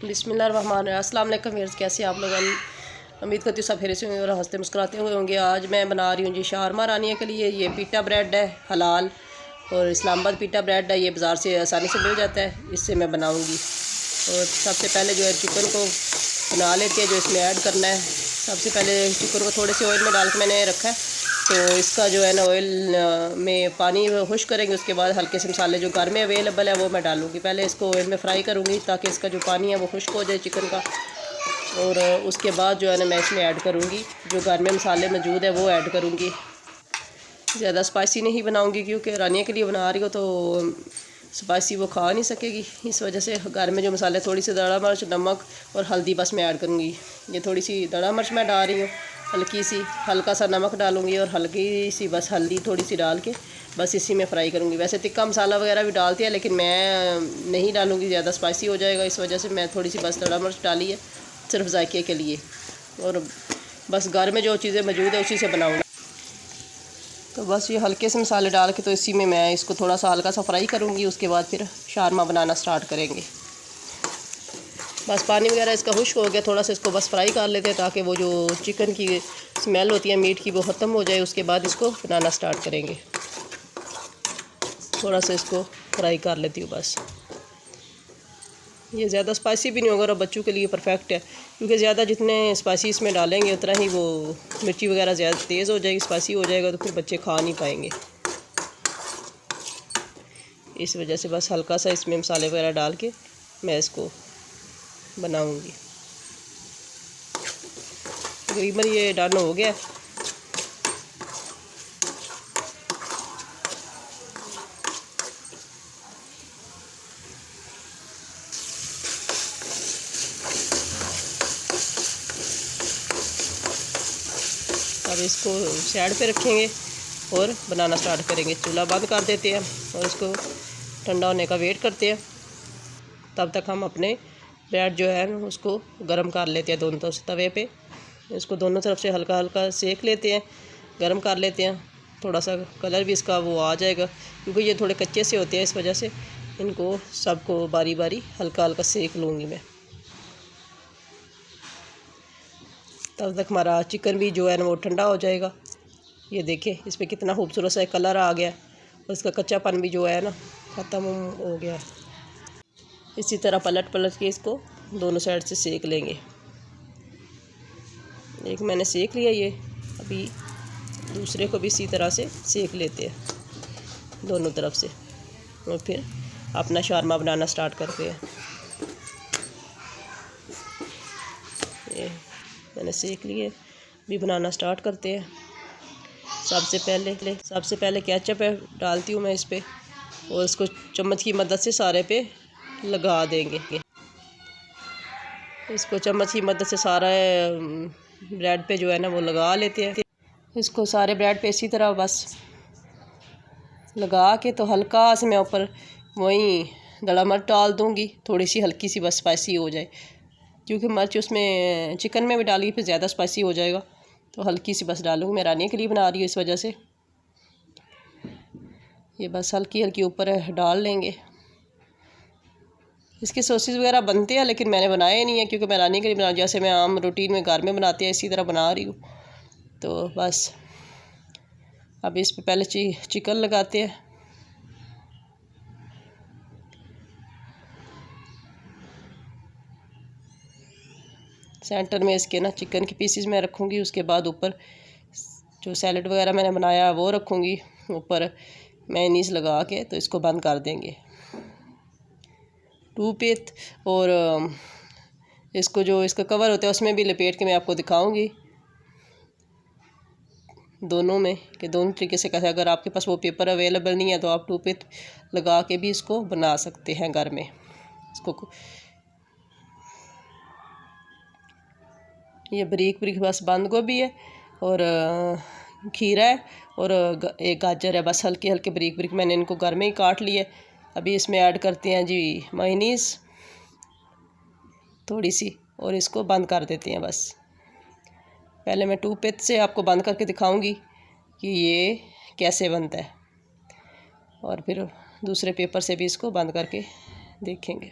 बिस्मिल्लाहिर्रहमानिर्रहीम। अस्सलाम वालेकुम व्यूअर्स, कैसे आप लोग? उम्मीद करती हूँ सब खैरियत से होंगे और हंसते मुस्कुराते हुए होंगे। आज मैं बना रही हूँ जी शावरमा रानिया के लिए। ये पीटा ब्रेड है हलाल, और इस्लामाबाद पीटा ब्रेड है, ये बाज़ार से आसानी से मिल जाता है। इससे मैं बनाऊँगी। और सबसे पहले जो है चिकन को बना लेते हैं, जो इसमें ऐड करना है। सबसे पहले चिकन को थोड़े से ऑयल में डाल के मैंने रखा है, तो इसका जो है ना ऑयल में पानी खुश करेंगे। उसके बाद हल्के से मसाले जो घर में अवेलेबल है वो मैं डालूँगी। पहले इसको ऑयल में फ्राई करूँगी ताकि इसका जो पानी है वो खुश्क हो जाए चिकन का। और उसके बाद जो है ना मैं इसमें ऐड करूँगी जो घर में मसाले मौजूद है वो ऐड करूँगी। ज़्यादा स्पाइसी नहीं बनाऊँगी क्योंकि रानिया के लिए बना रही हो तो स्पाइसी वो खा नहीं सकेगी। इस वजह से घर में जो मसाले, थोड़ी सी दड़ा मिर्च, नमक और हल्दी बस मैं ऐड करूँगी। ये थोड़ी सी दड़ा मिर्च मैं डाल रही हूँ, हल्की सी, हल्का सा नमक डालूँगी और हल्की सी बस हल्दी थोड़ी सी डाल के बस इसी में फ्राई करूँगी। वैसे तिक्का मसाला वगैरह भी डालती है लेकिन मैं नहीं डालूँगी, ज़्यादा स्पाइसी हो जाएगा। इस वजह से मैं थोड़ी सी बस दड़ा मिर्च डाली है सिर्फ जायके के लिए। और बस घर में जो चीज़ें मौजूद है उसी से बनाऊँगी। तो बस ये हल्के से मसाले डाल के तो इसी में मैं इसको थोड़ा सा हल्का सा फ्राई करूँगी। उसके बाद फिर शावरमा बनाना स्टार्ट करेंगे। बस पानी वगैरह इसका खुश्क हो गया, थोड़ा सा इसको बस फ्राई कर लेते हैं ताकि वो जो चिकन की स्मेल होती है मीट की वो ख़त्म हो जाए। उसके बाद इसको बनाना स्टार्ट करेंगे। थोड़ा सा इसको फ्राई कर लेती हूँ बस। ये ज़्यादा स्पाइसी भी नहीं होगा और बच्चों के लिए परफेक्ट है, क्योंकि ज़्यादा जितने स्पाइसी इसमें डालेंगे उतना ही वो मिर्ची वगैरह ज़्यादा तेज़ हो जाएगी, स्पाइसी हो जाएगा तो फिर बच्चे खा नहीं पाएंगे। इस वजह से बस हल्का सा इसमें मसाले वगैरह डाल के मैं इसको बनाऊंगी। तकरीबन ये डन हो गया। अब इसको साइड पे रखेंगे और बनाना स्टार्ट करेंगे। चूल्हा बंद कर देते हैं और इसको ठंडा होने का वेट करते हैं। तब तक हम अपने ब्रेड जो है उसको गर्म कर लेते हैं दोनों तरफ से तवे पे। इसको दोनों तरफ से हल्का हल्का सेक लेते हैं, गर्म कर लेते हैं। थोड़ा सा कलर भी इसका वो आ जाएगा क्योंकि ये थोड़े कच्चे से होते हैं, इस वजह से इनको सबको बारी बारी हल्का हल्का सेक लूँगी मैं। तब तक हमारा चिकन भी जो है ना वो ठंडा हो जाएगा। ये देखिए इस पर कितना खूबसूरत सा कलर आ गया और इसका कच्चापन भी जो है ना ख़त्म हो गया। इसी तरह पलट पलट के इसको दोनों साइड से सेक लेंगे। एक मैंने सेक लिया, ये अभी दूसरे को भी इसी तरह से सेक लेते हैं दोनों तरफ से, और फिर अपना शावरमा बनाना स्टार्ट करते हैं। ये मैंने सेक लिए, भी बनाना स्टार्ट करते हैं। सबसे पहले केचप डालती हूँ मैं इस पर और इसको चम्मच की मदद से सारे पे लगा देंगे। इसको चम्मच की मदद से सारा ब्रेड पे जो है ना वो लगा लेते हैं। इसको सारे ब्रेड पे इसी तरह बस लगा के तो हल्का से मैं ऊपर वहीं दड़ा मिर्च डाल दूँगी, थोड़ी सी हल्की सी बस स्पाइसी हो जाए, क्योंकि मिर्च उसमें चिकन में भी डाली फिर ज़्यादा स्पाइसी हो जाएगा, तो हल्की सी बस डालूँगी। मैं रानिया के लिए बना रही हूँ इस वजह से ये बस हल्की हल्की ऊपर डाल लेंगे। इसके सॉसेस वगैरह बनते हैं लेकिन मैंने बनाए नहीं है क्योंकि मैं रानिया के लिए बना, जैसे मैं आम रूटीन में घर में बनाते हैं इसी तरह बना रही हूँ। तो बस अब इस पे पहले चिकन लगाते हैं। सेंटर में इसके ना चिकन की पीसेस मैं रखूँगी। उसके बाद ऊपर जो सैलड वगैरह मैंने बनाया वो रखूँगी, ऊपर मेयोनीज लगा के तो इसको बंद कर देंगे टूथपिक। और इसको जो इसका कवर होता है उसमें भी लपेट के मैं आपको दिखाऊंगी दोनों में कि दोनों तरीके से कैसे। अगर आपके पास वो पेपर अवेलेबल नहीं है तो आप टूथपिक लगा के भी इसको बना सकते हैं घर में। इसको ये बारीक बारीक बस बंद गोभी है और खीरा है और एक गाजर है, बस हल्के हल्के बारीक बारीक मैंने इनको घर में ही काट लिया। अभी इसमें ऐड करते हैं जी मेयोनीज़ थोड़ी सी और इसको बंद कर देते हैं। बस पहले मैं टूथपिक से आपको बंद करके दिखाऊंगी कि ये कैसे बनता है और फिर दूसरे पेपर से भी इसको बंद करके देखेंगे।